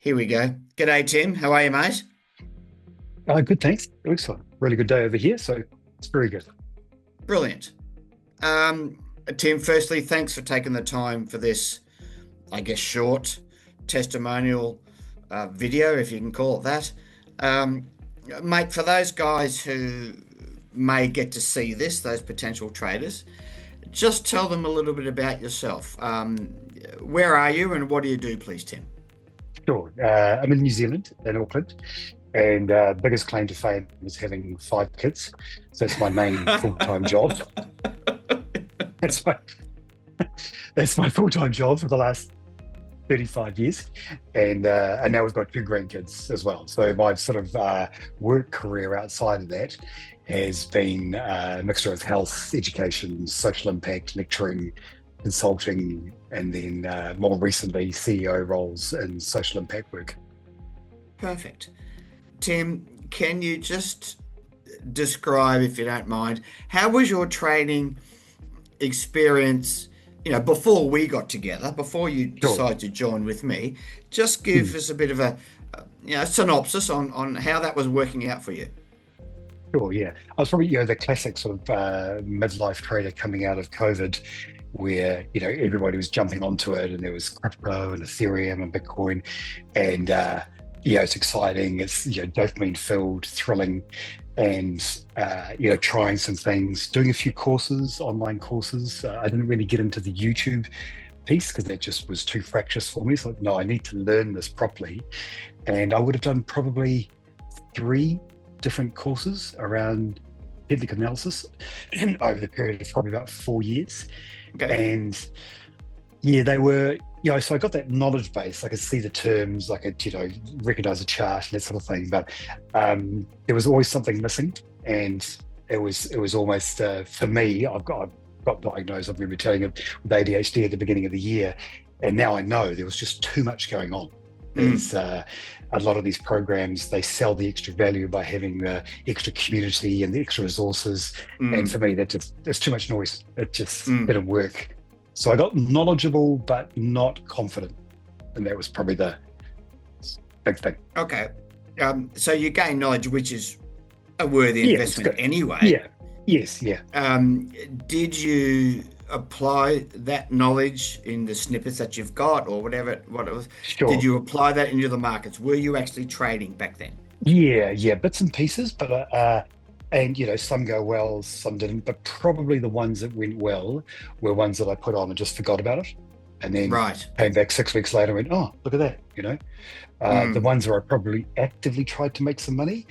Here we go. G'day, Tim. How are you, mate? Good, thanks. Excellent. Really good day over here, so it's very good. Brilliant. Um, Tim, firstly, thanks for taking the time for this, I guess, short testimonial video, if you can call it that. Um, Mate, for those guys who may get to see this, those potential traders, just tell them a little bit about yourself. Where are you and what do you do, please, Tim? Sure. I'm in New Zealand, in Auckland, and biggest claim to fame is having 5 kids. So that's my main full-time job. That's my that's my full-time job for the last 35 years, and now we've got 2 grandkids as well. So my sort of work career outside of that has been a mixture of health, education, social impact, lecturing, consulting, and then more recently CEO roles in social impact work. Perfect. Tim, can you just describe, if you don't mind, how was your training experience, before we got together, before you Sure. decided to join with me? Just Hmm. give us a bit of a, synopsis on how that was working out for you. Sure, yeah. I was probably, the classic sort of midlife trader coming out of COVID where, everybody was jumping onto it and there was crypto and Ethereum and Bitcoin. And, it's exciting. It's, dopamine filled, thrilling, and, trying some things, doing a few courses, online courses. I didn't really get into the YouTube piece because that just was too fractious for me. So, no, I need to learn this properly. And I would have done probably 3 different courses around technical analysis over the period of probably about 4 years. Okay. And yeah, they were, so I got that knowledge base. I could see the terms, I could, recognize a chart and that sort of thing. But there was always something missing. And it was almost, for me, I've got diagnosed, I remember telling him, with ADHD at the beginning of the year. And now I know there was just too much going on. Mm, There's a lot of these programs, they sell the extra value by having the extra community and the extra resources. And for mm, me, there's too much noise. It just mm. didn't work. So I got knowledgeable, but not confident. And that was probably the big thing. Okay. So you gain knowledge, which is a worthy Yeah, it's investment good. anyway. Yeah. Yes. Yeah. Um, did you apply that knowledge in the snippets that you've got, or whatever what it was? Did Sure. you apply that into the markets? Were you actually trading back then? Yeah. Yeah. Bits and pieces, but and some go well, some didn't. But probably the ones that went well were ones that I put on and just forgot about it, and then Right. came back 6 weeks later and went, oh, look at that. The Mm, ones where I probably actively tried to make some money,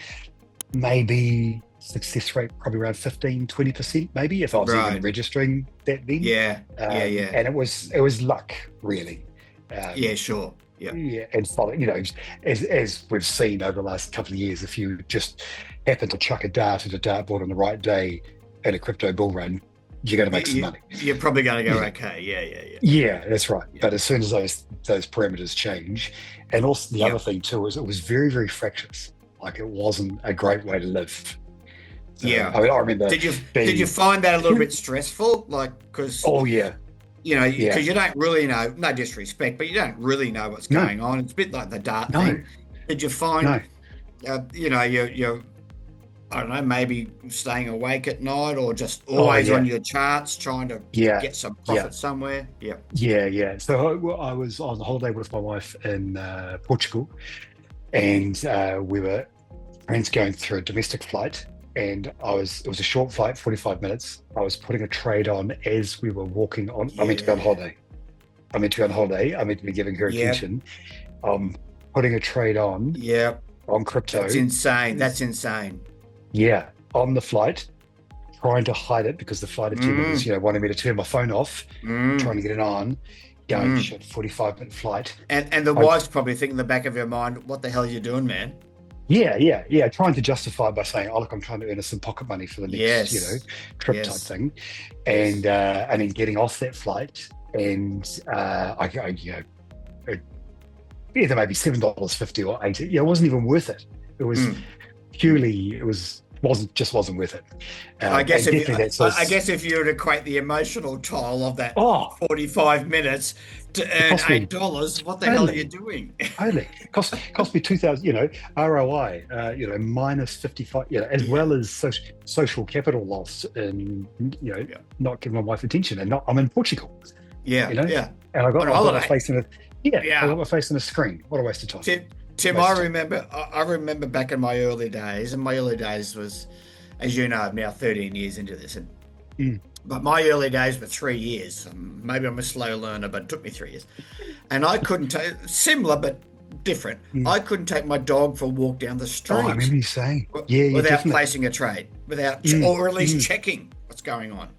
maybe success rate probably around 15-20%, maybe if I was even right. registering that then. Yeah. Yeah. Yeah. And it was luck really. Yeah. Um, Sure. Yeah. yeah, and follow, as we've seen over the last couple of years, if you just happen to chuck a dart at a dartboard on the right day at a crypto bull run, you're going to make some money. You're probably going to go, Yeah, okay. Yeah. Yeah. Yeah. yeah, that's right. Yeah. But as soon as those parameters change, and also the other Yep. thing too is it was very, very fractious. Like it wasn't a great way to live. So Yeah. I mean, I remember Did you being, find that a little bit stressful? Like, because oh yeah, yeah, you don't really know, no disrespect, but you don't really know what's no, going on. It's a bit like the dart no, thing. Did you find, no, you're, I don't know, maybe staying awake at night or just oh always on yeah, your charts trying to yeah, get some yeah. profit somewhere? Yeah. Yeah, yeah. So I was on holiday with my wife in Portugal, and we were friends going through a domestic flight, and it was a short flight, 45 minutes. I was putting a trade on as we were walking on. I meant to go on Yeah. holiday. I meant to go on holiday. I meant to be giving her Yeah. attention. Putting a trade Yeah. on That's crypto. insane. That's insane. Yeah, on the flight, trying to hide it because the flight attendant was, Mm, wanting me to turn my phone off, trying mm, to get it on. Going, mm. shit, 45-minute flight. And the I wife's probably thinking in the back of your mind, what the hell are you doing, man? Yeah, yeah, yeah. Trying to justify by saying, "Oh, look, I'm trying to earn us some pocket money for the next, Yes. trip type Yes. thing," Yes. and then getting off that flight, and it, either maybe $7.50 or 80. Yeah, it wasn't even worth it. It was Mm, mm. purely, it was wasn't worth it. I guess And if you, definitely that sort I of, guess if you would equate the emotional toll of that oh, 45 minutes to it earn cost me $8, what the hell are you totally. doing? Totally. Cost me 2,000, ROI, minus 55, as Yeah, well as social capital loss and, yeah, not giving my wife attention. And not, I'm in Portugal, yeah, you know, yeah. and On I've got my holiday. face in a, yeah, I got Yeah. my face in a screen. What a waste of time. Tim, I Waste of time. remember, I remember back in my early days, and my early days was, as you know, I'm now 13 years into this, Mm. but my early days were 3 years. Maybe I'm a slow learner, but it took me 3 years. And I couldn't take, similar but different. Mm. I couldn't take my dog for a walk down the Oh, I street remember you saying, yeah, yeah, without definitely. placing a trade, Mm. or at least Mm. checking what's going on.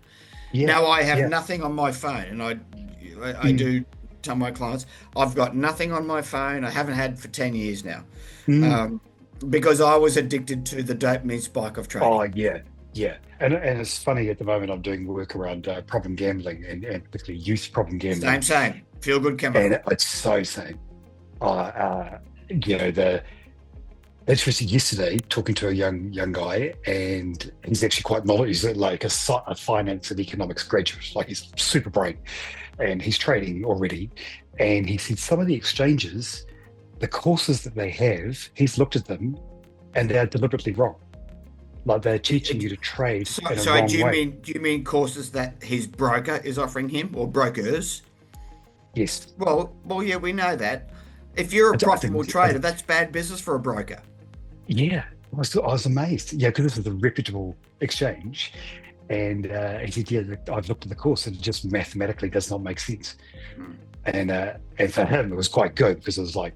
Yeah, Now I have yeah. nothing on my phone, and I Mm. do tell my clients I've got nothing on my phone. I haven't had for 10 years now, Mm. um, because I was addicted to the dopamine spike of Oh, trading. yeah, yeah. And it's funny at the moment I'm doing work around problem gambling and particularly youth problem gambling, Same. Feel good and chemical. it's so same. The Interesting yesterday talking to a young guy, and he's actually quite knowledgeable. He's like a finance and economics graduate, like he's super bright, and he's trading already. And he said some of the exchanges, the courses that they have, he's looked at them, and they're deliberately wrong. Like they're teaching you to trade So, in a sorry, wrong way. do you mean courses that his broker is offering him or brokers? Yes, Yeah, we know that. If you're a I profitable think. trader, that's bad business for a broker. Yeah, I was amazed. Yeah, because this is a reputable exchange. And he said, yeah, I've looked at the course and it just mathematically does not make sense. Hmm. And for him, it was quite good because it was like,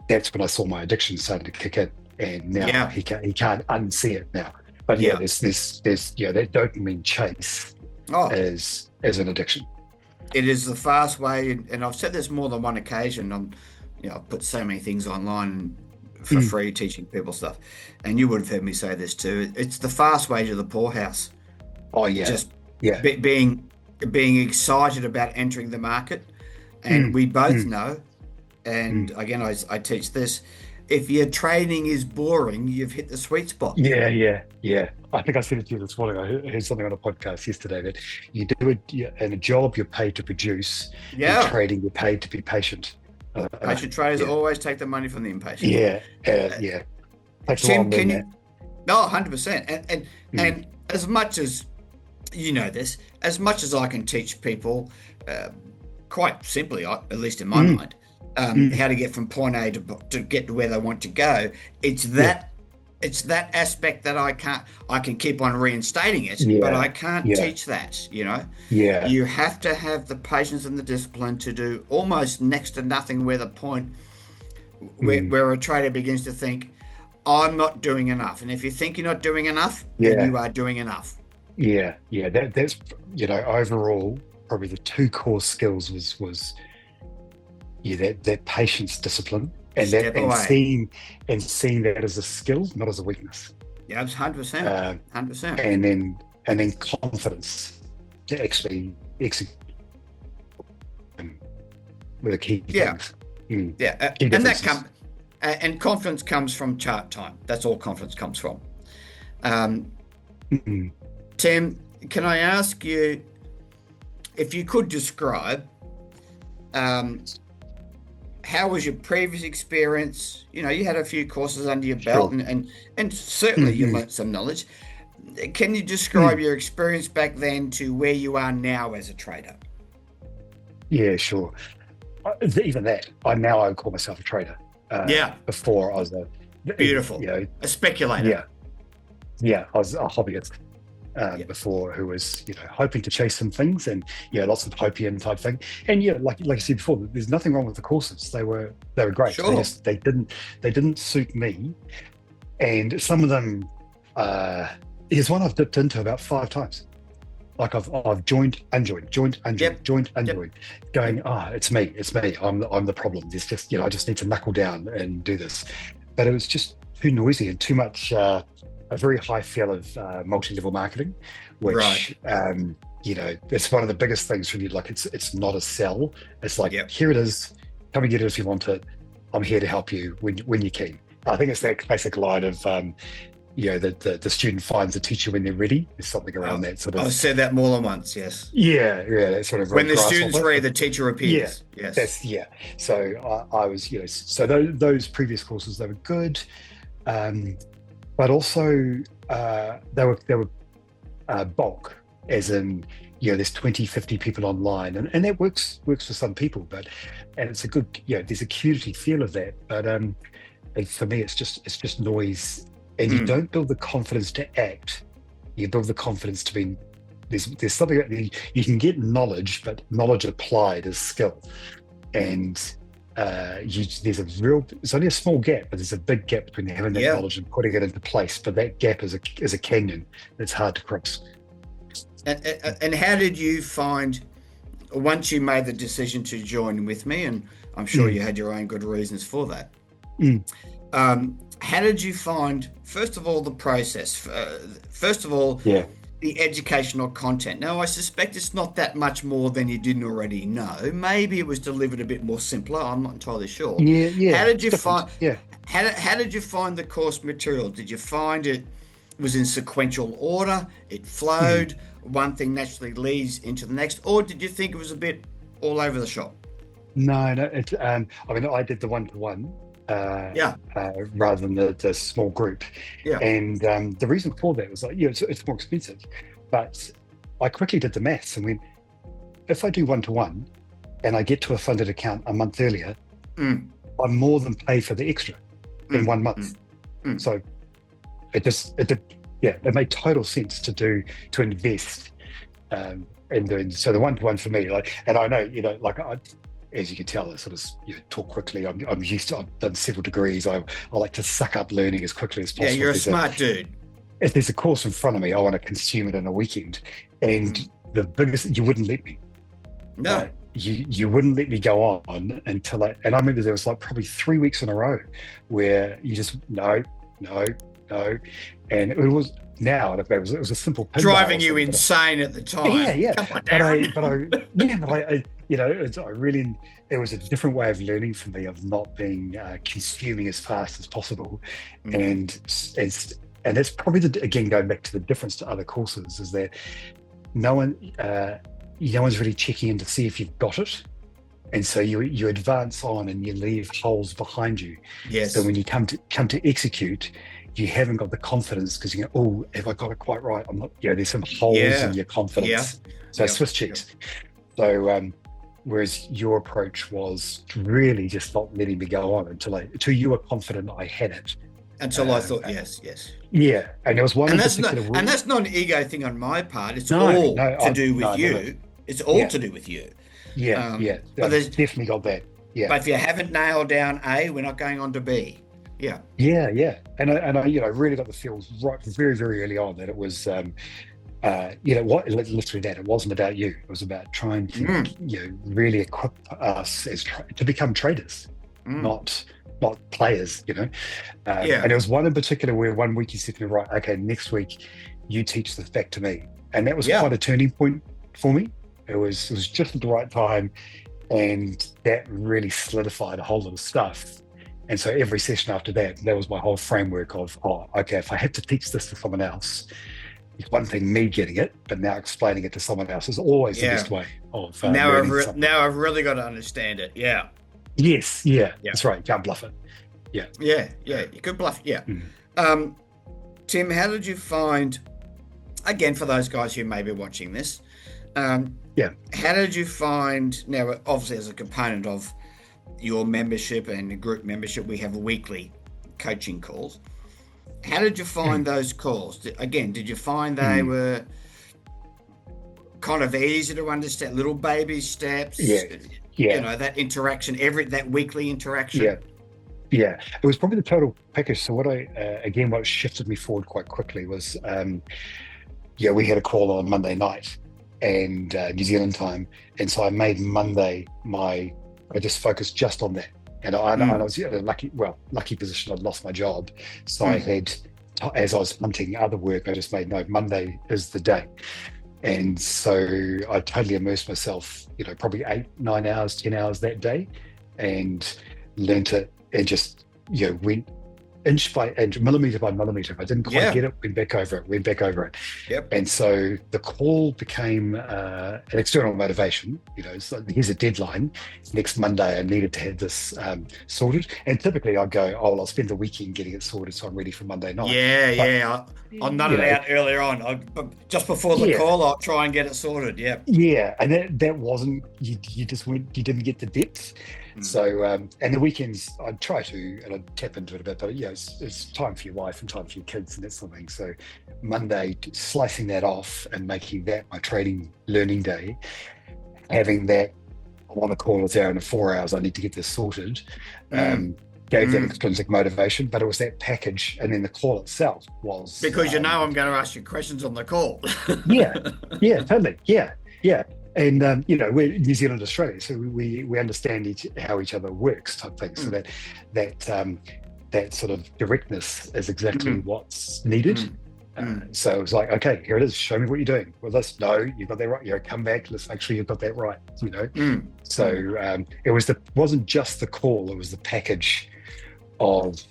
that's when I saw my addiction starting to kick in. And now Yeah, he can't unsee it now. But yeah, yeah. there's that dopamine chase Oh, is an addiction. it is the fast way, and I've said this more than one occasion. I've put so many things online for Mm. free teaching people stuff, and you would have heard me say this too. It's the fast way to the poorhouse. Oh yeah, Just yeah. be, being being excited about entering the market, and Mm, we both mm, know. And mm. again, I teach this. If your trading is boring, you've hit the sweet spot. Yeah, yeah, yeah. I think I said it to you this morning. I heard something on a podcast yesterday that you do it in a job you're paid to produce, in Yeah, trading you're paid to be patient. patient traders Yeah, always take the money from the impatient. yeah, Uh, yeah. Takes a while to Tim, learn can that. you? No, 100%. Mm, And as much as you know this, as much as I can teach people, uh, quite simply, at least in my mm, mind, mm. how to get from point A to get to where they want to go. It's Yeah, that it's that aspect that I can keep on reinstating it, but yeah, I can't yeah, teach that. You know, yeah. you have to have the patience and the discipline to do almost next to nothing. Where the point Mm, where a trader begins to think, I'm not doing enough. And if you think you're not doing enough, then yeah, you are doing enough. yeah, yeah. That's overall probably the two core skills was that patience discipline and that Step away. and seeing that as a skill, not as a weakness. Yeah, it's 100%. Uh, 100%. and then confidence to actually execute were the key Yeah. things. Mm, Yeah. key And that differences. comes, and confidence comes from chart time. That's all confidence comes from. Um, Mm, Tim, can I ask you if you could describe, um, how was your previous experience? You had a few courses under your belt, sure. and certainly Mm, you mm, learnt some knowledge. Can you describe mm. your experience back then to where you are now as a trader? Yeah, sure. Even that, I would call myself a trader. Yeah, Before I was beautiful. A speculator. yeah, yeah, I was a hobbyist Yeah, before who was hoping to chase some things and lots of hopium type thing. And yeah, like I said before, there's nothing wrong with the courses. They were great. sure. They didn't suit me. And some of them, here's one I've dipped into about 5 times. Like I've joined, Yep, yep, unjoined, going, yep. it's me. I'm the problem. There's just, I just need to knuckle down and do this. But it was just too noisy and too much, a very high feel of multi-level marketing, Right. which, it's one of the biggest things for me. Like it's not a sell. It's like, Yep. here it is. Come and get it if you want it. I'm here to help you when you can. I think it's that classic line of, the student finds the teacher when they're ready. There's something around that sort I've of, said that more than once. Yes. yeah, that sort of When red the student's grasshopper. ready, the teacher Yeah, appears. Yes. yeah. So I was, so those previous courses, they were good, um, but also they were bulk, as in, there's 20, 50 people online, and that works for some people, and it's a good, there's a community feel of that, but and for me, it's just noise, and you Mm. don't build the confidence to act. You build the confidence to be. There's something that you can get knowledge, but knowledge applied is skill, and it's only a small gap, but there's a big gap between having that Yeah. knowledge and putting it into place. But that gap is a canyon that's hard to cross. And how did you find once you made the decision to join with me? And I'm sure Mm, you had your own good reasons for that. mm. How did you find, first of all, the process? First of all, Yeah, the educational content. Now, I suspect it's not that much more than you didn't already know. Maybe it was delivered a bit more simpler. I'm not entirely sure. yeah, How yeah. did It's you different. find? Yeah. How did you find the course material? Did you find it was in sequential order? It Mm. flowed. One thing naturally leads into the next, or did you think it was a bit all over the shop? No, no. I mean, I did the one-to-one Yeah, rather than the small group, yeah. and the reason for that was like, it's more expensive, but I quickly did the maths and went, if I do one-to-one and I get to a funded account a month earlier, Mm, I more than pay for the extra in mm, 1 month. mm, mm. So it did, yeah, it made total sense to invest in doing. So the one-to-one for me, like, and I know, like as you can tell, I sort of talk quickly. I'm used to. I've done several degrees. I like to suck up learning as quickly as Yeah, possible. you're a smart dude. If there's a course in front of me, I want to consume it in a weekend. And Mm. the biggest, you wouldn't let me. No. You wouldn't let me go on until and I remember there was like probably 3 weeks in a row where you just no, no, no, and it was it was a simple pin dial Driving or you something, insane at the yeah, time. yeah. Come on, But Darren. I really, it was a different way of learning for me, of not being consuming as fast as possible, Mm. and and that's probably again going back to the difference to other courses is that no one, no one's really checking in to see if you've got it, and so you advance on and you leave holes behind you. So Yes. when you come to execute, you haven't got the confidence because you go, oh, have I got it quite right? I'm not. There's some holes in Yeah. your Yeah. confidence. So Yeah. Swiss Yeah. cheese. So whereas your approach was really just not letting me go on until you were confident I had it. Until I Um, thought, yes, yes. yeah, and there was one And in that's not particular. and that's not an ego thing on my part. It's No, all no, to do with no, never. you. It's all Yeah, to do with you. yeah, Um, yeah. but I've there's definitely got that. Yeah, but if you haven't nailed down A, we're not going on to B. Yeah. yeah, yeah. And I really got the feels right very, very early on that it was, what literally that it wasn't about you. It was about trying to, Mm. really equip us to become traders, Mm. not players. Yeah. And there was one in particular where one week you said to me, right, okay, next week you teach this back to me, and that was Yeah. quite a turning point for me. It was just at the right time, and that really solidified a whole lot of stuff. And so every session after that was my whole framework of, oh, okay, if I have to teach this to someone else, it's one thing me getting it, but now explaining it to someone else is always the Yeah. best way of Now learning something. now I've really got to understand it. Yeah. Yes, yeah, Yeah. that's right. Can't bluff it. Yeah. Yeah. You could bluff. Yeah. Mm. Tim, how did you find, again, for those guys who may be watching this, Yeah. how did you find, now, obviously, as a component of your membership and group membership, we have weekly coaching calls. How did you find those calls? Did you find they were kind of easy to understand, little baby steps? Yeah. That interaction, that weekly interaction? Yeah. Yeah, it was probably the total package. So what shifted me forward quite quickly was, we had a call on Monday night and New Zealand time. And so I made Monday I just focused just on that. And I was in a lucky position. I'd lost my job. So I had, as I was hunting other work, I just made no, Monday is the day. And so I totally immersed myself, probably 8, 9 hours, 10 hours that day, and learned it and just, went inch by inch, millimeter by millimeter. If I didn't quite Yeah. get it, went back over it. Yep. And so the call became an external motivation. So here's a deadline. Next Monday, I needed to have this sorted. And typically I'd go, oh, well, I'll spend the weekend getting it sorted so I'm ready for Monday night. Yeah. I'll nut it out earlier on. Just before the call, I'll try and get it sorted. Yeah. Yeah. And that wasn't, you didn't get the depth. So, and the weekends I'd try to, and I'd tap into it a bit, but it's time for your wife and time for your kids and that sort of thing. So Monday, slicing that off and making that my trading learning day, having that, I want to call it out in 4 hours, I need to get this sorted, gave that extrinsic motivation, but it was that package. And then the call itself was. Because I'm going to ask you questions on the call. Yeah, totally. Yeah. And we're New Zealand, Australia, so we understand how each other works, type thing. So that sort of directness is exactly what's needed. So it was like, okay, here it is. Show me what you're doing. Well, no, you've got that right. Come back. Let's make sure you've got that right. So it wasn't just the call. It was the package of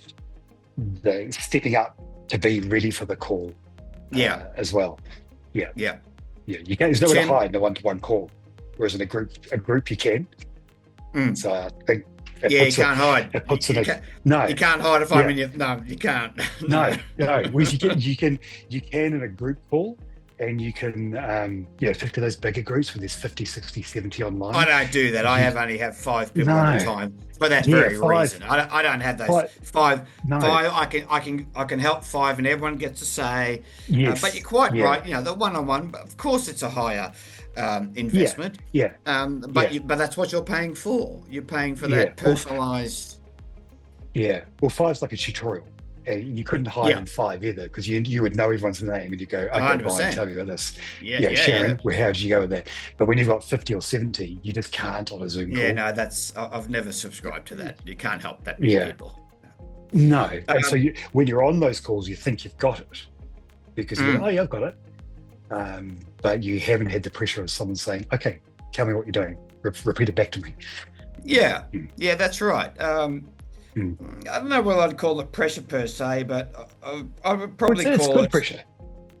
the stepping up to be ready for the call. As well. Yeah. You can't. There's nowhere to hide in a one-to-one call, whereas in a group you can. So I think you can't hide. You can't hide if I'm in your. No, you can't. No. Whereas you can in a group call, and you can pick those bigger groups where there's 50, 60, 70 online. I don't do that. I only have 5 people at a time for that very reason. I don't have those five. No. I can help 5, and everyone gets to say. Yes. But you're quite right. The one-on-one. But of course, it's a higher investment. But that's what you're paying for. You're paying for that personalized. Well, 5's like a tutorial. And you couldn't hide in 5 either, because you would know everyone's name and you go, okay, Brian, tell me about this. Sharon, how did you go with that? But when you've got 50 or 70, you just can't on a Zoom call. I've never subscribed to that. You can't help that many people. No. And so when you're on those calls, you think you've got it because you go, oh, yeah, I've got it. But you haven't had the pressure of someone saying, okay, tell me what you're doing. Repeat it back to me. Yeah, that's right. I don't know what I'd call it pressure per se, but I would probably call it good pressure.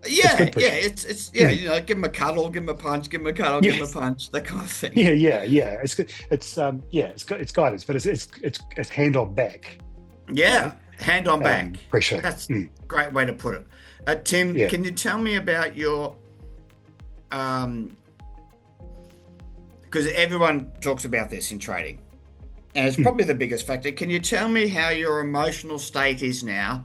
It's give them a cuddle, give them a punch, give them a cuddle, give them a punch, that kind of thing. Yeah. It's good. It's guidance, but it's hand on back. Yeah, hand on back pressure. That's a great way to put it. Tim, can you tell me about your because everyone talks about this in trading. And it's probably the biggest factor. Can you tell me how your emotional state is now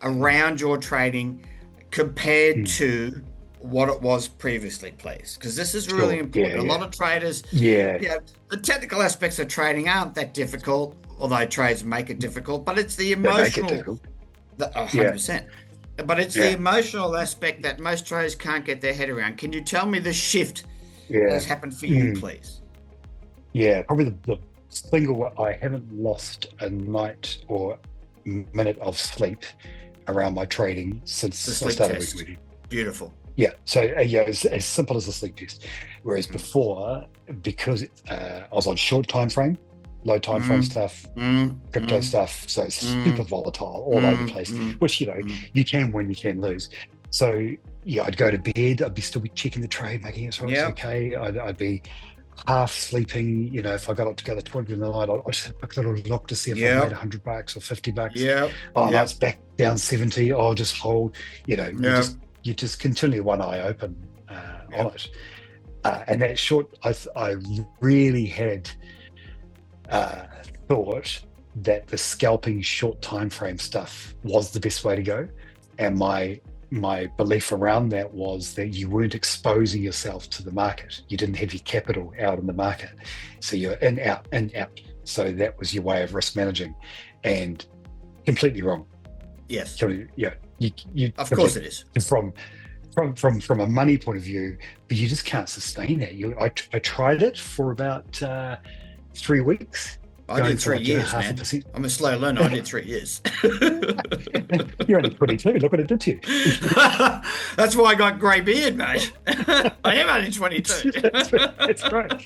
around your trading compared to what it was previously, please? Because this is really important. A lot of traders, the technical aspects of trading aren't that difficult, although trades make it difficult, but it's the emotional, 100%. But it's the emotional aspect that most traders can't get their head around. Can you tell me the shift that has happened for you, please? Yeah, probably the single, I haven't lost a night or minute of sleep around my trading since I started working. Beautiful. Yeah, so it's as simple as the sleep test. Whereas before, because I was on short time frame, low time frame stuff, crypto stuff, so it's super volatile all over the place, which you can win, you can lose. So I'd go to bed, I'd still be checking the trade, making sure it's okay. I'd be half sleeping, if I got up to go to the toilet in the night, I'll just have a quick little look to see if I made $100 or $50. No, it's back down 70. I'll just hold, you just continually one eye open on it. And that short, I really had thought that the scalping short time frame stuff was the best way to go. And my belief around that was that you weren't exposing yourself to the market. You didn't have your capital out in the market. So you're in, out. So that was your way of risk managing, and completely wrong. Yes. So, you of course it is. From a money point of view, but you just can't sustain that. I tried it for about 3 weeks. I did 3 years, man. I'm a slow learner. I did 3 years. You're only 22. Look what it did to you. That's why I got grey beard, mate. I am only 22. That's right.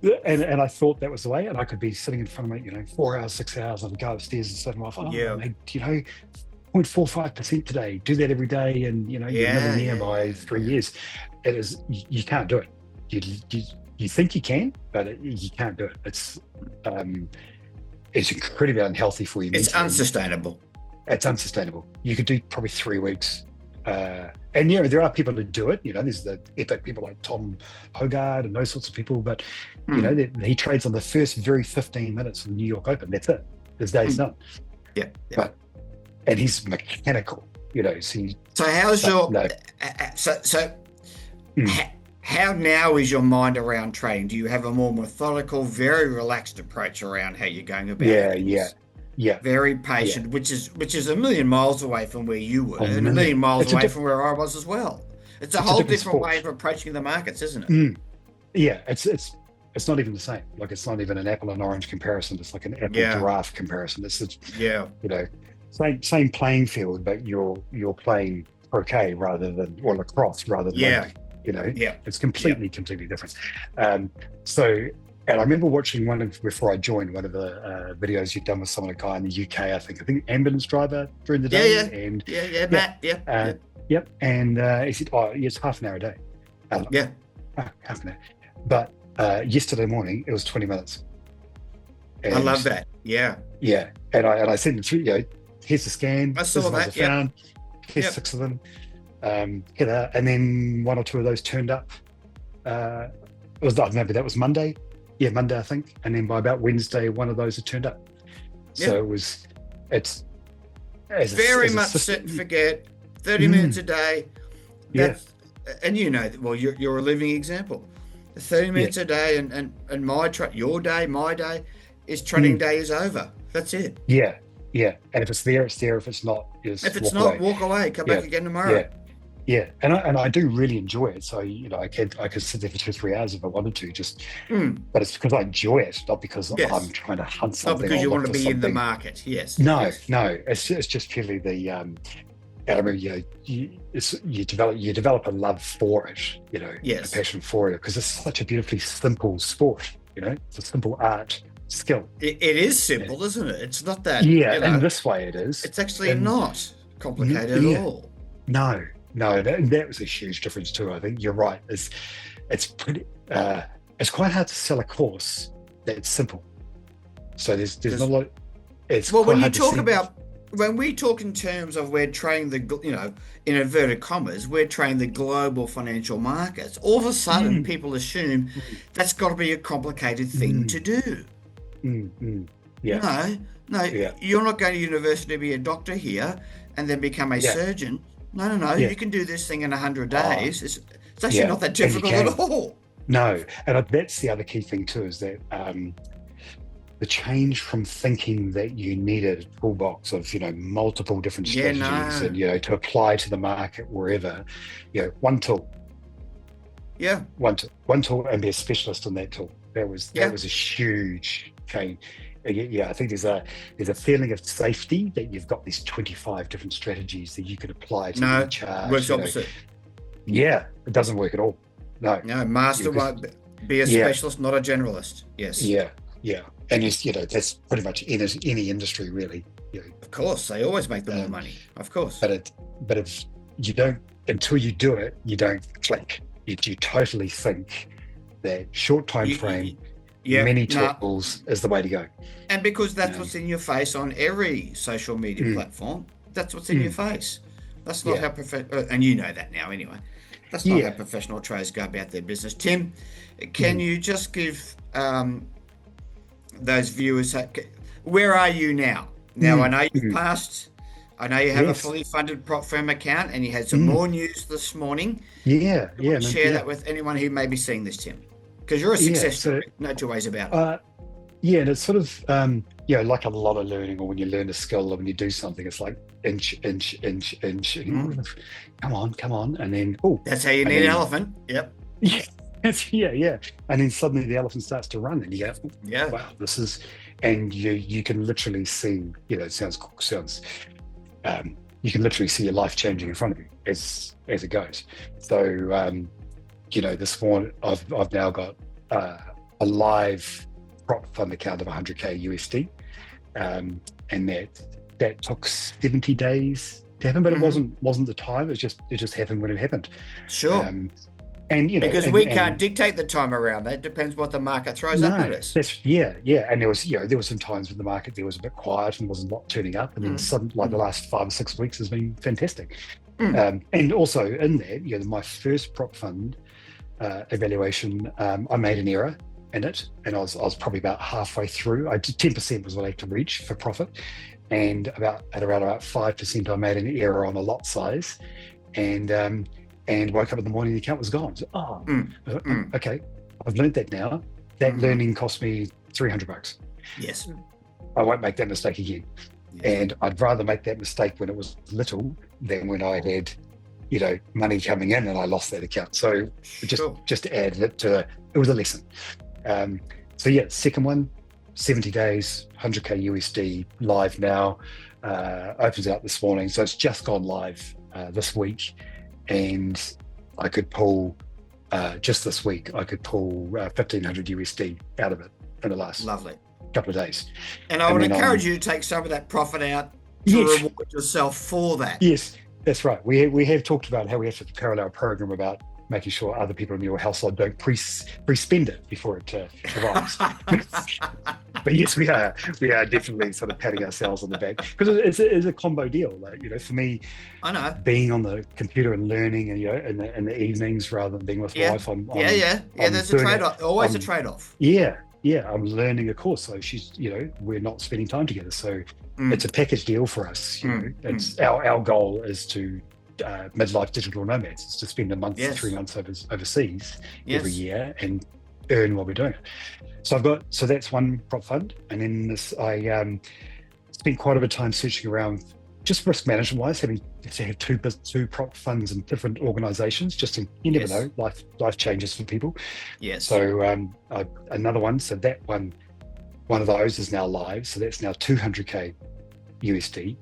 And I thought that was the way, and I could be sitting in front of me, 4 hours, 6 hours, and I'd go upstairs and say to my wife, "Oh, I Yeah, made, 0.45% today. Do that every day, and you're a yeah, millionaire yeah, by yeah, 3 years." It is you can't do it. You you, you think you can, but you can't do it. It's incredibly unhealthy for you it's mentally. unsustainable. It's unsustainable. You could do probably 3 weeks. And there are people who do it. There's the epic people like Tom Hogarth and those sorts of people. But Mm, he trades on the first very 15 minutes of the New York Open. That's it. His day's mm, done. yeah, yeah. But and he's mechanical. So So how's but your no. so Mm, how now is your mind around trading? Do you have a more methodical, very relaxed approach around how you're going about yeah, yeah, things? yeah, Very yeah. patient, which is a million miles away from where you were, A and a million. million miles It's a away diff, from where I was as well. It's a it's a whole different different way sport. of approaching the markets, isn't it? Mm, yeah, it's not even the same. Like, it's not even an apple and orange comparison. It's like an apple Yeah, giraffe comparison. It's yeah, you know same playing field, but you're playing croquet rather than, or lacrosse rather than yeah, rugby. yeah, It's yeah, completely different. um so and I remember watching before I joined, one of the videos you'd done with some of the guy in the UK, I think ambulance driver during the yeah, day. yeah, And yeah, yeah, yeah, Matt, yeah, uh yeah, yep. And he said, "Oh yeah, it's half an hour a day." yeah. Half an hour. But yesterday morning it was 20 minutes. I love And that. Yeah, yeah, and I sent them through, here's the scan, I this saw is the ones I that. Yep, found, here's yep. 6 of them. And then one or two of those turned up. It was, maybe that was Monday. Yeah, Monday, I think. And then by about Wednesday, one of those had turned up. Yeah, So it's very as a much set and system. forget. 30 minutes Mm, a day. yeah, That's and well, you're a living example. 30 yeah, minutes a day, and your day, my day, is trading mm, day is over. That's it. yeah, yeah. And if it's there, it's there. If it's not, If just it's walk not, away. walk away. Come back Yeah, again tomorrow. yeah. Yeah, and I do really enjoy it. So I could sit there for 2 or 3 hours if I wanted to. Mm, But it's because I enjoy it, not because I'm yes, trying to hunt not something because or you want look to for be in the something. market. Yes, No, yes, no, it's just purely the. And I mean, you develop a love for it, a yes. passion for it, because it's such a beautifully simple sport. It's a simple art skill. It is Yeah, simple, isn't it? It's not that, yeah, and this way it is. it's actually And not complicated at yeah, all. no, no, that was a huge difference too. I think you're right. It's pretty. It's quite hard to sell a course that's simple. So there's not a lot. It's Well, quite when you hard to talk see. about when we talk in terms of we're trading in inverted commas, we're trading the global financial markets. All of a sudden, Mm, people assume mm, that's got to be a complicated thing to mm, do. mm. Yeah, No, no, yeah, you're not going to university to be a doctor here and then become a yeah, surgeon. No, no, no. yeah. You can do this thing in 100 Oh, days. It's actually yeah, not that and you difficult can. at all. No, and that's the other key thing too, is that the change from thinking that you needed a toolbox of multiple different Yeah, strategies, and no. to apply to the market wherever, one tool, Yeah, one tool, and be a specialist in that tool. That yeah. was a huge change. Yeah, I think there's a feeling of safety that you've got these 25 different strategies that you could apply to any No, chart. works opposite. Yeah, it doesn't work at all. No, No, master because won't be a yeah, specialist, not a generalist. Yes. yeah, yeah, and that's pretty much in any industry really. You know, Of course, they always make the more um, money. Of course. but if you don't, until you do it, you don't click. You totally think that short time frame, Yeah, many no. tools is the way to go. And because that's Um, what's in your face on every social media mm, platform, that's what's in your mm, face. That's not yeah, how and you know that now anyway. That's not how yeah, professional traders go about their business. Tim, can mm, you just give those viewers where are you now? Now I mm, know you've mm, passed. I know you have a yes, fully funded prop firm account, and you had some mm, more news this morning. yeah, You want yeah, to man, share yeah, that with anyone who may be seeing this, Tim? Because you're a yeah. success So story, no two ways about it. uh, yeah, and it's sort of like a lot of learning, or when you learn a skill, or when you do something, it's like inch, inch, inch, inch. Mm. Come on, and then oh, That's how you and need an then elephant. Yep. yeah, yeah, yeah, and then suddenly the elephant starts to run, and you go, Yeah. wow, this is, and you can literally see, it sounds, you can literally see your life changing in front of you as it goes. So this morning I've now got a live prop fund account of 100K USD, and that took 70 days to happen, but it wasn't the time. It just happened when it happened. Sure. Um, and Because we can't dictate the time around that. It depends what the market throws up at no, us. that's yeah. And there were some times when the market there was a bit quiet and wasn't a lot turning up, and then some like the last 5 or 6 weeks has been fantastic. And also in that, my first prop fund evaluation, I made an error in it, and I was probably about halfway through. I did 10% was what I had to reach for profit, and around about 5%, I made an error on a lot size, and woke up in the morning, the account was gone. So, okay, I've learned that now. That learning cost me $300. Yes, I won't make that mistake again. Yes. And I'd rather make that mistake when it was little than when I had, money coming in and I lost that account. So just added it to it was a lesson. Second one, 70 days, 100K USD live now, opens out this morning. So it's just gone live this week. And I could pull, just this week, I could pull 1,500 USD out of it in the last couple of days. And I would encourage you to take some of that profit out to reward yourself for that. Yes, that's right. We have talked about how we have to parallel program about making sure other people in your household don't pre-spend it before it arrives. But yes, we are definitely sort of patting ourselves on the back, because it's a combo deal. Like, for me, I know, being on the computer and learning, and in the evenings rather than being with wife. There's a trade-off. Always a trade-off. Yeah. I'm learning a course, so she's, we're not spending time together. So it's a package deal for us. It's our goal is to midlife digital nomads. It's to spend a month, 3 months overseas every year and earn while we're doing it. So that's one prop fund, and then I spent quite a bit of time searching around, just risk management wise, having to have two prop funds in different organizations. Just you never know, life changes for people. Yes. So another one. So that one of those is now live. So that's now 200K USD.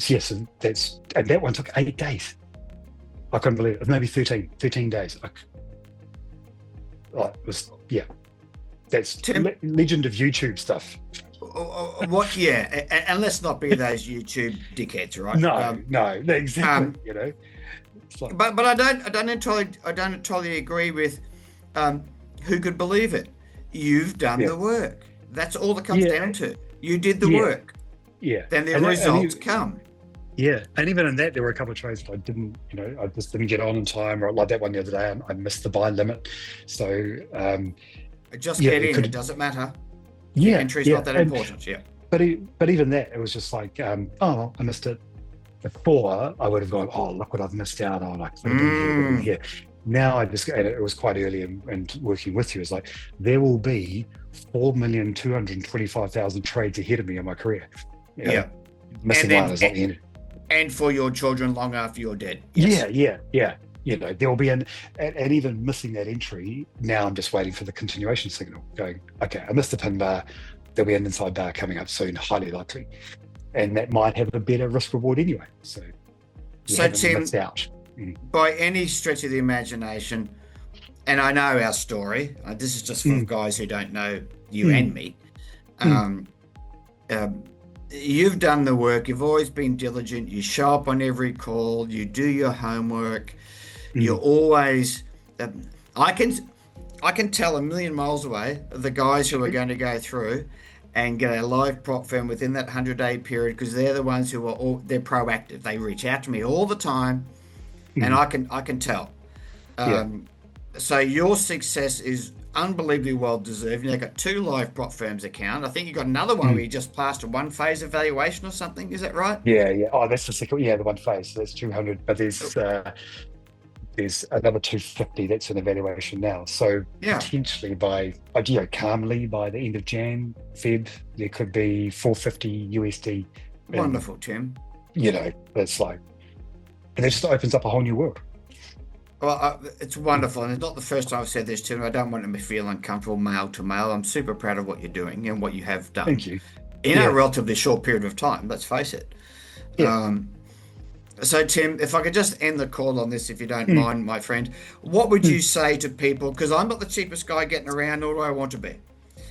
Yes, and that one took 8 days. I couldn't believe it. Maybe 13 days. That's Tim, legend of YouTube stuff. What? Yeah, and let's not be those YouTube dickheads, right? No, exactly. But I don't entirely agree with who could believe it. You've done the work. That's all that comes down to. You did the work. Yeah. Then the results come. Yeah, and even in that, there were a couple of trades that I didn't, I just didn't get on in time, or like that one the other day, I missed the buy limit. So just get in. It doesn't matter. Yeah, entry's not that important. Yeah. But even that, it was just like, I missed it. Before, I would have gone, oh, look what I've missed out on. I could have been here. Now and it was quite early and working with you. It's like, there will be 4,225,000 trades ahead of me in my career. Missing one is not the end. And for your children long after you're dead. Yes. Yeah. There will be and even missing that entry, now I'm just waiting for the continuation signal going, okay, I missed the pin bar, there'll be an inside bar coming up soon, highly likely. And that might have a better risk reward anyway. So Tim, missed out. By any stretch of the imagination, and I know our story, this is just for guys who don't know you and me, you've done the work, you've always been diligent, you show up on every call, you do your homework, you're always, I can tell a million miles away the guys who are going to go through and get a live prop firm within that 100-day period, because they're the ones who they're proactive. They reach out to me all the time, and I can tell. So your success is unbelievably well deserved. You've got 2 live prop firms account. I think you got another one where you just passed a 1 phase evaluation or something. Is that right? Yeah. Oh, that's the second. Yeah, the 1 phase. So that's 200. But there's another 250 that's in evaluation now. So potentially calmly by the end of Jan, Feb, there could be 450 USD. Wonderful, Tim. It's like, and it just opens up a whole new world. Well, it's wonderful, and it's not the first time I've said this to him. I don't want him to feel uncomfortable male to male. I'm super proud of what you're doing and what you have done. Thank you. In a relatively short period of time, let's face it. So, Tim, if I could just end the call on this, if you don't Mm, mind, my friend, what would you mm. say to people? Because I'm not the cheapest guy getting around, nor do I want to be.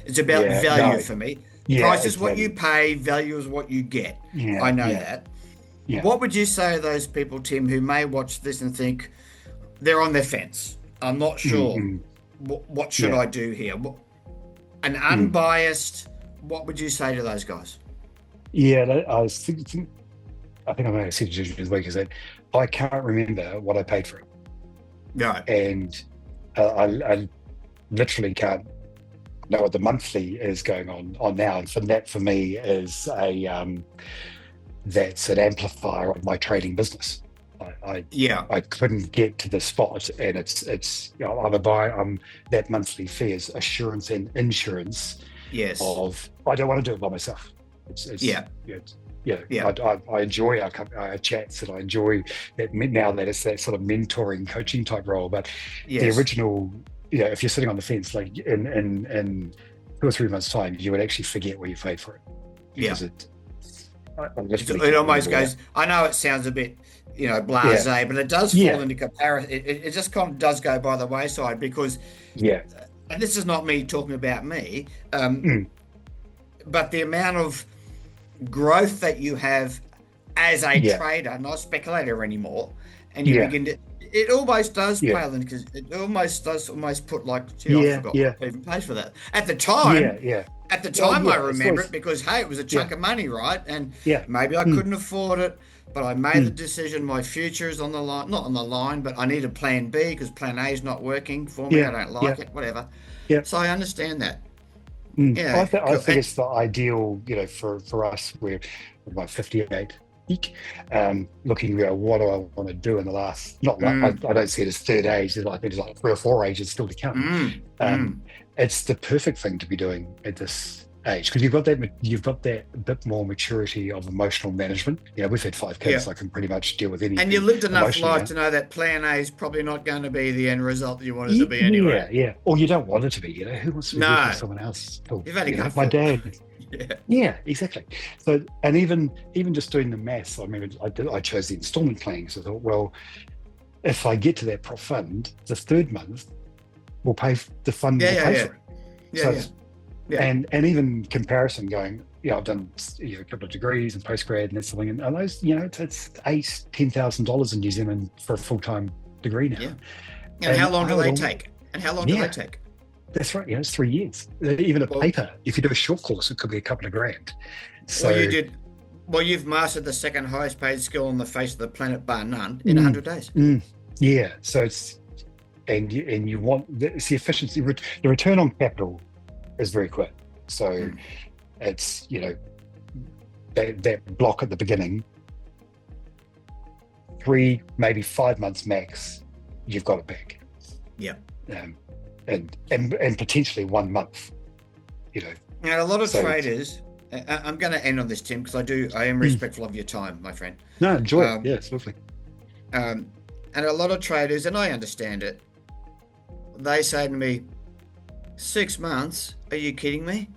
It's about Yeah, value no, for me. yeah, Price is it's what you value. pay, value is what you get. Yeah, I know yeah, that. yeah. What would you say to those people, Tim, who may watch this and think they're on their fence? I'm not Mm, sure. mm, What should yeah. I do here? An Mm. unbiased, what would you say to those guys? Yeah, I was thinking, I think I made a suggestion this week is that I can't remember what I paid for it. No. And I literally can't know what the monthly is going on now. And for that, for me, is a that's an amplifier of my trading business. I, I Yeah. I couldn't get to the spot, and I'm a buyer. That monthly fee is assurance and insurance Yes. of I don't want to do it by myself. It's Yeah. yeah. Yeah. I enjoy our chats, and I enjoy that now that it's that sort of mentoring, coaching type role. But the Yes. original, if you're sitting on the fence, like in 2 or 3 months' time, you would actually forget what you paid for it Yeah. because I literally It can't almost remember what. goes, I know it sounds a bit, Yeah, blasé, but it does fall yeah, into comparison. It just kind of does go by the wayside because, yeah, and this is not me talking about me, mm, but the amount of growth that you have as a yeah, trader, not a speculator anymore, and you yeah, begin to, it almost does yeah, pale in because it almost does almost put like, gee, I yeah, forgot yeah, I even paid for that. yeah, yeah. At the Well, time, I yeah. It's remember it always because, hey, it was a yeah, chunk of money, right? And yeah, maybe I mm, couldn't afford it, but I made the mm, decision. My future is on the line, not on the line, but I need a plan B because plan A is not working for me. I yeah, don't yeah, like it, whatever. yeah. So I understand that. I, Yeah, I cool. think it's the ideal, for us. We're about 58 each, looking, what do I want to do in the last, not like, I Mm, don't see it as third age, I think it's like 3 or 4 ages still to come. mm, Um, mm. it's the perfect thing to be doing at this age because you've got that bit more maturity of emotional management. We've had 5 kids, Yeah. so I can pretty much deal with And you anything lived enough emotionally life now. to know that plan A is probably not going to be the end result that you wanted to be anyway. Yeah, yeah. Or you don't want it to be, who wants to be working for No, someone else? Oh, you've only got my four. dad. Yeah. Yeah, exactly. So, and even just doing the maths, I mean, I chose the installment plan because I thought, well, if I get to that prop fund, the third month the fund Yeah, will yeah, pay yeah. for it. Yeah, So yeah. it's, Yeah. and even comparison going, I've done a couple of degrees and postgrad and that's something, and those, it's $8,000-10,000 in New Zealand for a full-time degree now. Yeah. And how And long I do would they all, take? And how long do they yeah, take? that's right. It's 3 years. Even a Well, paper, if you do a short course, it could be a couple of grand. well, you So. did. Well, you've mastered the second highest paid skill on the face of the planet, bar none, in Mm, 100 days. mm, yeah. So you want it's the efficiency, the return on capital is very quick. So Mm. it's that block at the beginning, 3 maybe 5 months max, you've got it back, Yeah. um, and potentially 1 month. You know, And a lot of so traders, I'm going to end on this, Tim, because I am mm, respectful of your time, my friend. no, enjoy it. Um, Yeah, it's lovely. um, and a lot of traders, and I understand it, they say to me, 6 months? Are you kidding me?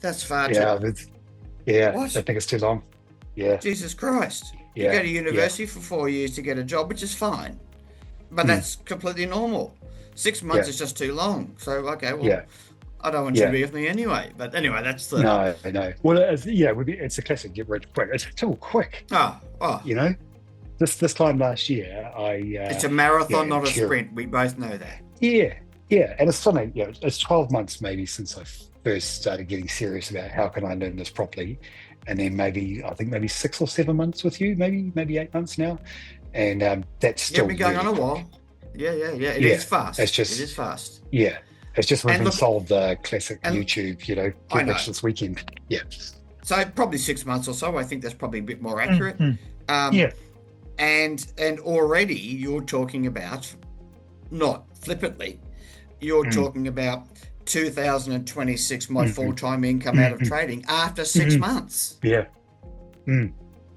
That's far too Yeah, long. I What? think it's too long. Yeah, Jesus Christ. You go yeah, to yeah, university for 4 years to get a job, which is fine. But mm, that's completely normal. 6 months yeah, is just too long. So, okay, well, yeah. I don't want you to Yeah, be with me anyway. But anyway, that's the. no, I know. Well, it's a classic get rich quick. It's still quick, Oh, you know. This time last year, it's a marathon, in not a pure, sprint. We both know that. yeah, yeah, and it's funny, it's 12 months maybe since I first started getting serious about how can I learn this properly, and then I think maybe 6 or 7 months with you, maybe 8 months now, and that's Yeah, still been going on really a quick. while. Yeah, yeah, yeah. It is Yeah, it's fast. It is just fast. yeah, it's just we've And been look, sold the classic and YouTube, I get know. rich this weekend. Yeah. So probably 6 months or so. I think that's probably a bit more accurate. Mhm. Um, Yeah. and already you're talking about, not flippantly, you're Mm, talking about 2026, my mhm, full-time income out of mhm, trading after six mhm. months. Yeah. Mm,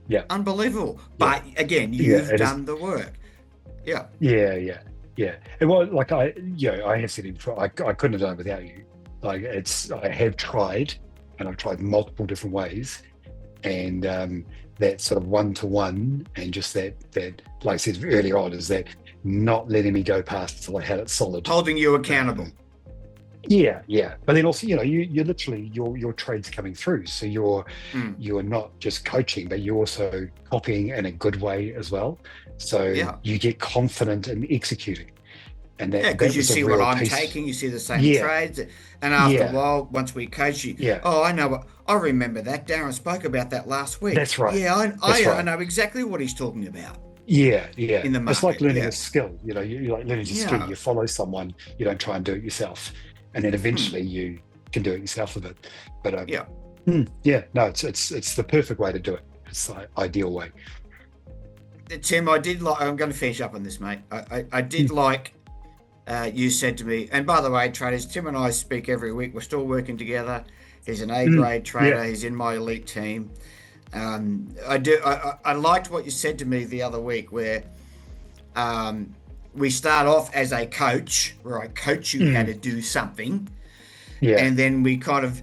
yeah. Unbelievable. Yeah. But again, Yeah. you've It is. done the work. Yeah. Yeah. Yeah. Yeah. And well, like I have said it before, I couldn't have done it without you. I have tried, and I've tried multiple different ways, and that sort of one-to-one, and just that, like I said earlier on, is that not letting me go past until I had it solid. Holding you accountable. Yeah, yeah. But then also, you literally your trade's coming through. So you're not just coaching, but you're also copying in a good way as well. So Yeah. you get confident in executing. And that, Yeah, that because you was a see what real I'm piece. taking, you see the same Yeah, trades, and after a yeah, while, once we coach you, yeah. oh, I know what I remember that Darren spoke about that last week. That's right. Yeah, That's I right. know exactly what he's talking about Yeah, yeah. in the It's like market. learning a Yeah, skill. You're like learning to ski. yeah, You follow someone, you don't try and do it yourself. And then mm, eventually you can do it yourself a bit. But yeah. yeah, no, it's the perfect way to do it. It's the ideal way. Tim, I did like. I'm going to finish up on this, mate. I did Mm, like. You said to me, and by the way, traders, Tim and I speak every week. We're still working together. He's an A mm, grade yeah, trader. He's in my elite team. I do. I liked what you said to me the other week, where we start off as a coach, where I coach you how mm, to do something, yeah, and then we kind of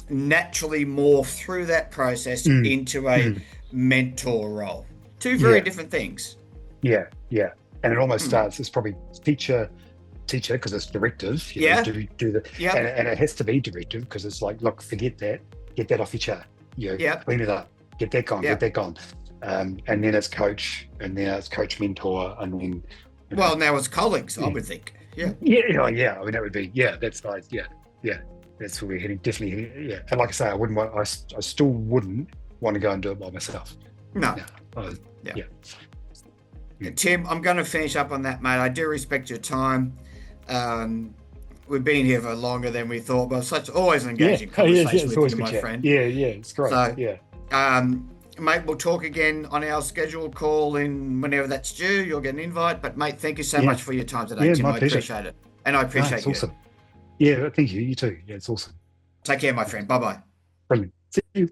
naturally morph through that process mm, into a mm, mentor role. Two very yeah, different things. yeah, yeah. And it almost Hmm. starts, it's probably teacher because it's directive, Yeah. do the, Yep. and it has to be directive because it's like, look, forget that, get that off your chart, Yep. clean it up, get that gone, get Yep. that gone. And then it's coach, and then it's coach mentor, and then, you know, Well, now it's colleagues, I yeah, would think. Yeah. yeah. I mean, that would be, yeah, that's nice. Yeah, yeah. That's where we're heading. Definitely. Yeah. And like I say, I still wouldn't want to go and do it by myself. No. No. I, Yeah. yeah. Mm. Tim, I'm going to finish up on that, mate. I do respect your time. Um, we've been here for longer than we thought, but such always an Yeah. engaging Oh, yeah, conversation it's with always you, good my chat. friend. Yeah. Yeah. It's great. So, Yeah. mate, we'll talk again on our scheduled call in whenever that's due. You'll get an invite. But, mate, thank you so Yeah. much for your time today, Yeah. Tim. My I pleasure. appreciate it. And I No, appreciate it's you. awesome. Yeah. Thank you. You too. Yeah. It's awesome. Take care, my friend. Bye bye. Brilliant. See you.